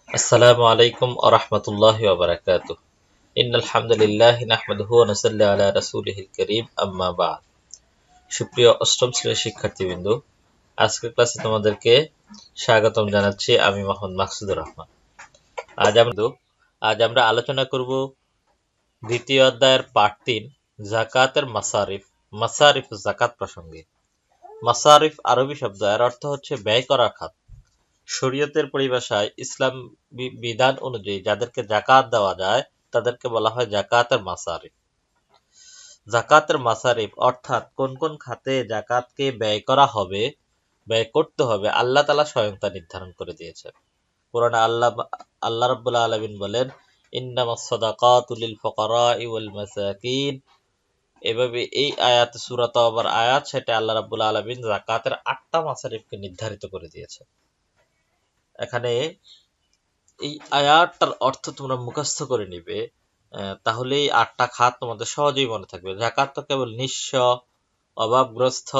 আসসালামু আলাইকুম ওয়া রাহমাতুল্লাহি ওয়া বারাকাতুহু। ইন্নাল হামদুলিল্লাহি নাহমাদুহু ওয়া নুসাল্লি আলা রাসূলিহিল কারীম, আম্মা বা'দ। সুপ্রিয় অষ্টম শ্রেণীর শিক্ষার্থীবৃন্দ, আজকের ক্লাসে তোমাদেরকে স্বাগতম জানাচ্ছি। আমি মোহাম্মদ মাকসুদুর রহমান। আজ আমরা আলোচনা করব দ্বিতীয় অধ্যায়ের পাঠ ৩, যাকাতের মাসারিফ। মাসারিফ যাকাত প্রসঙ্গে। মাসারিফ আরবি শব্দ, এর অর্থ হচ্ছে ব্যয় করার খাত। শরীয়তের পরিভাষায় ইসলাম বিধান অনুযায়ী যাদেরকে যাকাত দেওয়া যায় তাদেরকে বলা হয় যাকাতের মাসারিফ। যাকাতের মাসারিফ অর্থাৎ কোন কোন খাতে যাকাতকে ব্যয় করতে হবে, আল্লাহ তাআলা স্বয়ং তা নির্ধারণ করে দিয়েছেন। কোরআনে আল্লাহ রাব্বুল আলামিন বলেন, ইন্নামাস সাদাকাতু লিল ফুকারাই ওয়াল মাসাকিন। এভাবে এই আয়াত, সূরা তাওবার আয়াত ৬০ আল্লাহ রাব্বুল আলামিন যাকাতের ৮টা মাসারিফকে নির্ধারিত করে দিয়েছেন। এখানে এই আয়াতটার অর্থ তোমরা মুখস্থ করে নিবে, তাহলে এই ৮টা খাত তোমাদের সহজেই মনে থাকবে। যাকাত তো কেবল নিঃস্ব, অভাবগ্রস্ত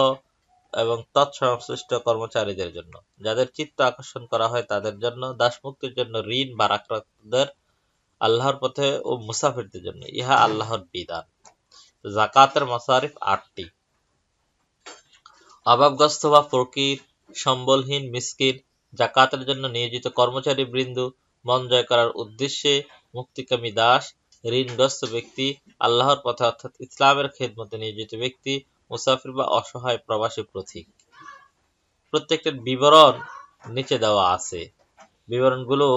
এবং তৎসংশ্লিষ্ট কর্মচারীদের জন্য, যাদের চিত্ত আকর্ষণ করা হয় তাদের জন্য, দাসমুক্তির জন্য, ঋণ ভারাক্রান্তদের, আল্লাহর পথে ও মুসাফিরদের জন্য। ইহা আল্লাহর বিধান। যাকাতের মাসারিফ ৮টি। অভাবগ্রস্ত বা ফকির, সম্বলহীন, মিসকিন, যাকাতের জন্য নিয়োজিত কর্মচারী বৃন্দ, মন জয় করার উদ্দেশ্যে মুক্তিকামী দাস, ঋণগ্রস্ত ব্যক্তি, আল্লাহর পথে অর্থাৎ ইসলামের খেদমতে নিয়োজিত ব্যক্তি, মুসাফির বা অসহায় প্রবাসী পথিক। প্রত্যেকটার বিবরণ নিচে দেওয়া আছে। বিবরণগুলো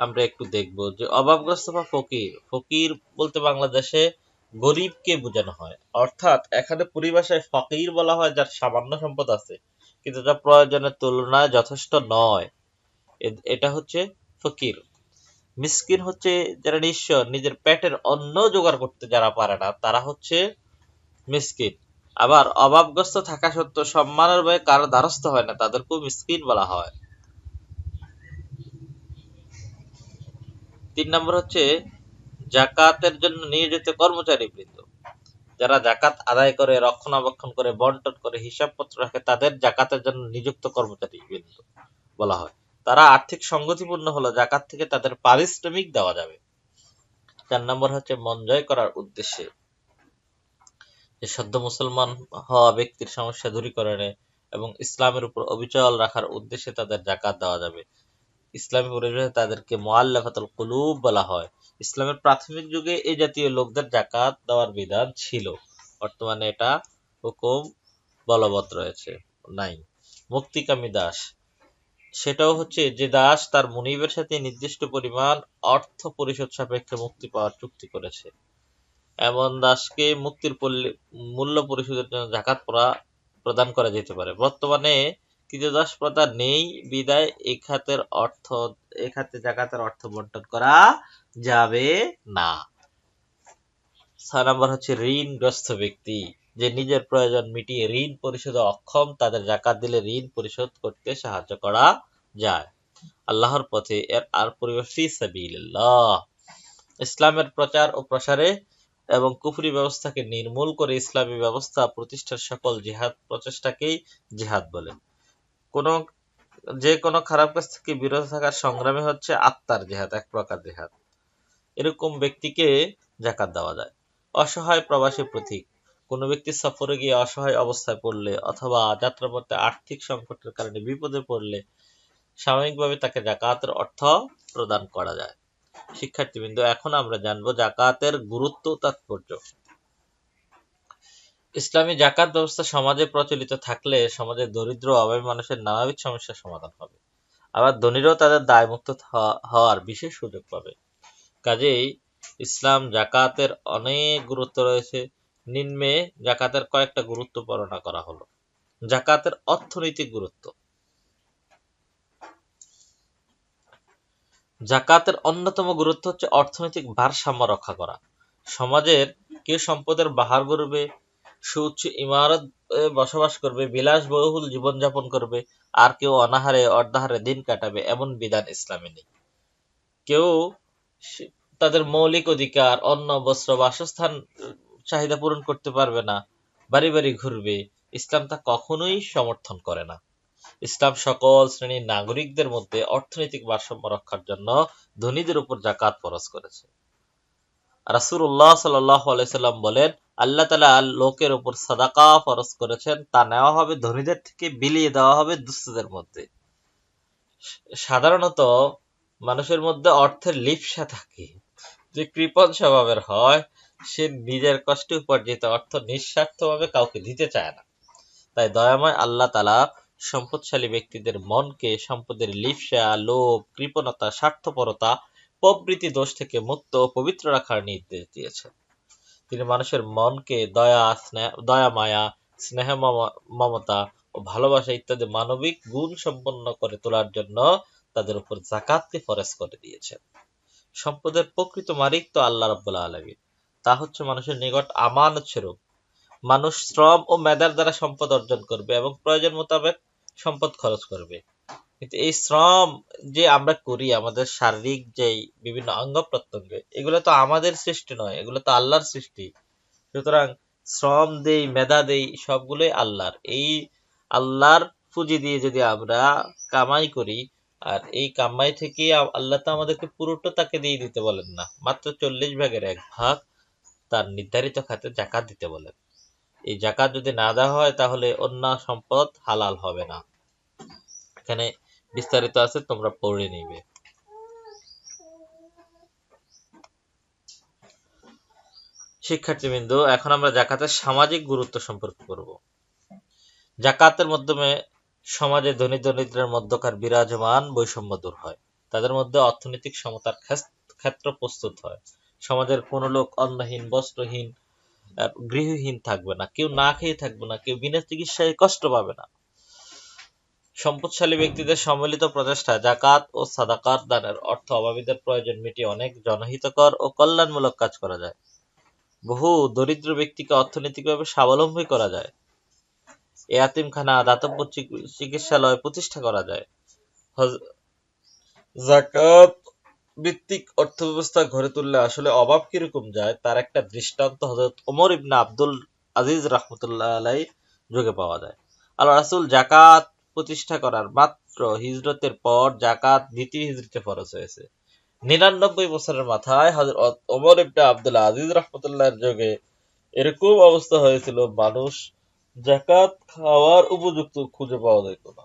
আমরা একটু দেখব। যে অভাবগ্রস্ত বা ফকির, ফকির বলতে বাংলাদেশে গরিবকে বোঝানো হয়। অর্থাৎ এখানে পরিভাষায় ফকির বলা হয় যার সামান্য সম্পদ আছে কিন্তু যা প্রয়োজনের তুলনায় যথেষ্ট নয়, এটা হচ্ছে ফকির। মিসকিন হচ্ছে যারা নিঃস্ব, নিজের পেটের অন্ন জোগাড় করতে যারা পারে না, তারা হচ্ছে মিসকিন। আবার অভাবগ্রস্ত থাকা সত্ত্বেও সম্মানের ভয়ে কারো দ্বারস্থ হয় না, তাদেরকেও মিসকিন বলা হয়। ৩ নম্বর হচ্ছে যাকাতের জন্য নিয়োজিত কর্মচারী বৃন্দ, যারা যাকাত আদায় করে, রক্ষণাবেক্ষণ করে, বন্টন করে, হিসাবপত্র রাখে, তাদের যাকাতের জন্য নিযুক্ত কর্মচারী বৃন্দ বলা হয়। তারা আর্থিক সংগতিপূর্ণ হলে যাকাত থেকে তাদের পারিশ্রমিক দেওয়া যাবে। ৪ নম্বর হচ্ছে মন জয় করার উদ্দেশ্যে, যে সদ্য মুসলমান হওয়া ব্যক্তির সমস্যা দূরীকরণে এবং ইসলামের উপর অবিচল রাখার উদ্দেশ্যে তাদের যাকাত দেওয়া যাবে। ইসলামী পরিভাষায় তাদেরকে মুআল্লাফাতুল কুলুব বলা হয়। ইসলামের প্রাথমিক যুগে এই জাতীয় লোকদের যাকাত দেওয়ার বিধান ছিল, বর্তমানে এটা হুকুম বলবৎ রয়েছে, নাই। মুক্তিকামী দাস, সেটাও হচ্ছে যে দাস তার মুনিবের সাথে নির্দিষ্ট পরিমাণ অর্থ পরিশোধ সাপেক্ষে মুক্তি পাওয়ার চুক্তি করেছে, এমন দাসকে মুক্তির মূল্য পরিশোধের জন্য যাকাত প্রদান করা যেতে পারে। বর্তমানে ক্রীতদাস প্রথা নেই বিদায় এই খাতে যাকাতের অর্থ বন্টন করা যাবে না। ৬ নম্বর হচ্ছে ঋণগ্রস্ত ব্যক্তি, যে নিজের প্রয়োজন মিটিয়ে ঋণ পরিশোধে অক্ষম, তাদের যাকাত দিলে ঋণ পরিশোধ করতে সাহায্য করা যায়। আল্লাহর পথে এর আর পরিবেশ ফি সাবিলিল্লাহ, ইসলামের প্রচার ও প্রসারে এবং কুফরি ব্যবস্থাকে নির্মূল করে ইসলামী ব্যবস্থা প্রতিষ্ঠার সকল জিহাদ প্রচেষ্টাকেই জিহাদ বলে। যে কোনো খারাপ কাজ থেকে বিরত থাকার সংগ্রামে হচ্ছে আত্মার জিহাদ, এক প্রকার জিহাদ। এরকম ব্যক্তিকে যাকাত দেওয়া যায়। অসহায় প্রবাসী পথিক, কোনো ব্যক্তি সফরে গিয়ে অসহায় অবস্থায় পড়লে অথবা যাত্রাপথে আর্থিক সংকটের কারণে বিপদে পড়লে সাময়িকভাবে তাকে যাকাতের অর্থ প্রদান করা যায়। শিক্ষার্থীবৃন্দ, এখন আমরা জানবো যাকাতের গুরুত্ব ও তাৎপর্য। ইসলামী যাকাত ব্যবস্থা সমাজে প্রচলিত থাকলে সমাজের দরিদ্র অভাবী মানুষের নানাবিধ সমস্যার সমাধান হবে, আবার ধনীরাও তাদের দায়মুক্ত হওয়ার বিশেষ সুযোগ পাবে। কাজেই ইসলাম যাকাতের অনেক গুরুত্ব রয়েছে। নিম্নে যাকাতের কয়েকটা গুরুত্ব বর্ণনা করা হলো। যাকাতের অর্থনৈতিক গুরুত্ব। যাকাতের অন্যতম গুরুত্ব হচ্ছে অর্থনৈতিক ভারসাম্য রক্ষা করা। সমাজের কেউ সম্পদের বাহার গড়বে, সুউচ্চ ইমারত বসবাস করবে, বিলাসবহুল জীবনযাপন করবে, আর কেউ অনাহারে অর্ধাহারে দিন কাটাবে, এমন বিধান ইসলামে নেই। কেউ তাদের মৌলিক অধিকার, অন্ন, বস্ত্র, বাসস্থান চাহিদা পূরণ করতে পারবে না, বাড়ি বাড়ি ঘুরবে, ইসলাম তা কখনোই সমর্থন করে না। ইসলাম সকল শ্রেণীর নাগরিকদের মধ্যে অর্থনৈতিক ভারসাম্য রক্ষার জন্য ধনীদের উপর জাকাত ফরজ করেছে। রাসূলুল্লাহ সাল্লাল্লাহু আলাইহি সাল্লাম বলেন, আল্লাহ তাআলা লোকের উপর সাদাকা ফরজ করেছেন, তা নেওয়া হবে ধনীদের থেকে, বিলিয়ে দেওয়া হবে দুস্থদের মধ্যে। সাধারণত মানুষের মধ্যে অর্থের লিপ্সা থাকে, যে কৃপণ স্বভাবের হয়, সে নিজের কষ্টে উপার্জিত অর্থ নিঃস্বার্থভাবে কাউকে দিতে চায় না। তাই দয়াময় আল্লাহ তাআলা সম্পদশালী ব্যক্তিদের মনকে সম্পদের লিপ্সা, লোভ, কৃপণতা, স্বার্থপরতা প্রভৃতি দোষ থেকে মুক্ত ও পবিত্র রাখার নির্দেশ দিয়েছেন। তিনি মানুষের মনকে দয়া, মায়া, স্নেহ, মমতা ও ভালোবাসা ইত্যাদি মানবিক গুণ সম্পন্ন করে তোলার জন্য তাদের উপর যাকাতকে ফরজ করে দিয়েছেন। সম্পদের প্রকৃত মালিক তো আল্লাহ রাব্বুল আলামিন। তা হচ্ছে মানুষের নিকট আমানত স্বরূপ। মানুষ শ্রম ও মেধার দ্বারা সম্পদ অর্জন করবে এবং প্রয়োজন মোতাবেক সম্পদ খরচ করবে। কিন্তু এই শ্রম যে আমরা করি, আমাদের শারীরিক যেই বিভিন্ন অঙ্গ প্রত্যঙ্গে, এগুলো তো আমাদের সৃষ্টি নয়, এগুলো তো আল্লাহর সৃষ্টি। সুতরাং শ্রম দেই, মেধা দেই, সবগুলোই আল্লাহর। এই আল্লাহর পুঁজি দিয়ে যদি আমরা কামাই করি, আর এই কামাই থেকে আল্লাহ তো আমাদেরকে পুরোটা তাকে দিয়ে দিতে বলেন না, মাত্র 40 ভাগের 1 ভাগ তার নির্ধারিত খাতে জাকাত দিতে বলেন। এই জাকাত যদি না দেওয়া হয়, তাহলে অন্য সম্পদ হালাল হবে না। এখানে বিস্তারিত আছে, তোমরা পড়ে নিবে। শিক্ষার্থীবৃন্দ, এখন আমরা জাকাতের সামাজিক গুরুত্ব সম্পর্কে পড়ব। জাকাতের মাধ্যমে সমাজে ধনী দরিদ্রের মধ্যকার বিরাজমান বৈষম্য দূর হয়, তাদের মধ্যে অর্থনৈতিক সমতার ক্ষেত্র প্রস্তুত হয়। সমাজের কোনো লোক অন্নহীন, বস্ত্রহীন, গৃহহীন থাকবে না, কেউ না খেয়ে থাকবে না, কেউ বিনা চিকিৎসায় কষ্ট পাবে না। সম্পদশালী ব্যক্তিদের সম্মিলিত প্রচেষ্টা জাকাত ও সাদাকাত দানের অর্থ অভাবীদের প্রয়োজন মিটিয়ে অনেক জনহিতকর ও কল্যাণমূলক কাজ করা যায়। বহু দরিদ্র ব্যক্তিকে অর্থনৈতিকভাবে স্বাবলম্বী করা যায়। এতিমখানা, দাতব্য চিকিৎসালয় প্রতিষ্ঠা করা যায়। জাকাত ভিত্তিক অর্থব্যবস্থা গড়ে তুললে আসলে অভাব কিরকম যায়, তার একটা দৃষ্টান্ত হযরত ওমর ইবনে আব্দুল আজিজ রাহমাতুল্লাহ আলাইহি যুগে পাওয়া যায়। আল্লাহ রাসূল জাকাত প্রতিষ্ঠা করার মাত্র হিজরতের পর জাকাত দ্বিতীয় হিজরতে ফরজ হয়েছে। 99 বছরের মাথায় হযরত ওমর ইবনে আব্দুল আজিজ রাহমাতুল্লাহর যুগে এরকম অবস্থা হয়েছিল, মানুষ জাকাত খাওয়ার উপযুক্ত খুঁজে পাওয়া যেত না।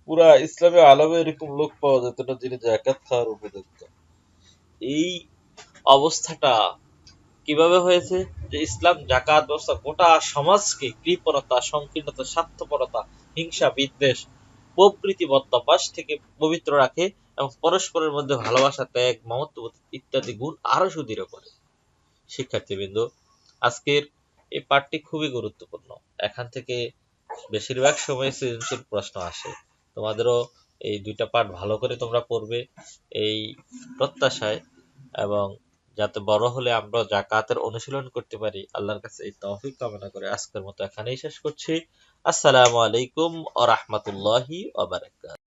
পুরা ইসলামী আলমে এরকম লোক পাওয়া যেত না যিনি জাকাত খাওয়ার উপযুক্ত। এই অবস্থাটা কিভাবে হয়েছে, যে ইসলাম জাকাত ব্যবস্থা গোটা সমাজকে কৃপণতা, সংকীর্ণতা, স্বার্থপরতা, হিংসা, বিদ্বেষ প্রভৃতি বদঅভ্যাস থেকে পবিত্র রাখে এবং পরস্পরের মধ্যে ভালোবাসা, ত্যাগ, মমত্ববোধ ইত্যাদি গুণ আরো সুদৃঢ় করে। শিক্ষার্থীবৃন্দ, আজকের এই পাঠটি খুবই গুরুত্বপূর্ণ। এখান থেকে বেশিরভাগ সময় সৃজনশীল প্রশ্ন আসে। তোমাদেরও এই 2টা পাঠ ভালো করে তোমরা পড়বে এই প্রত্যাশায়, এবং যাতে বড় হলে আমরা জাকাতের অনুশীলন করতে পারি, আল্লাহর কাছে এই তৌফিক কামনা করে আজকের মতো এখানেই শেষ করছি। আসসালামু আলাইকুম ওয়া রাহমাতুল্লাহি ওয়া বারাকাতুহু।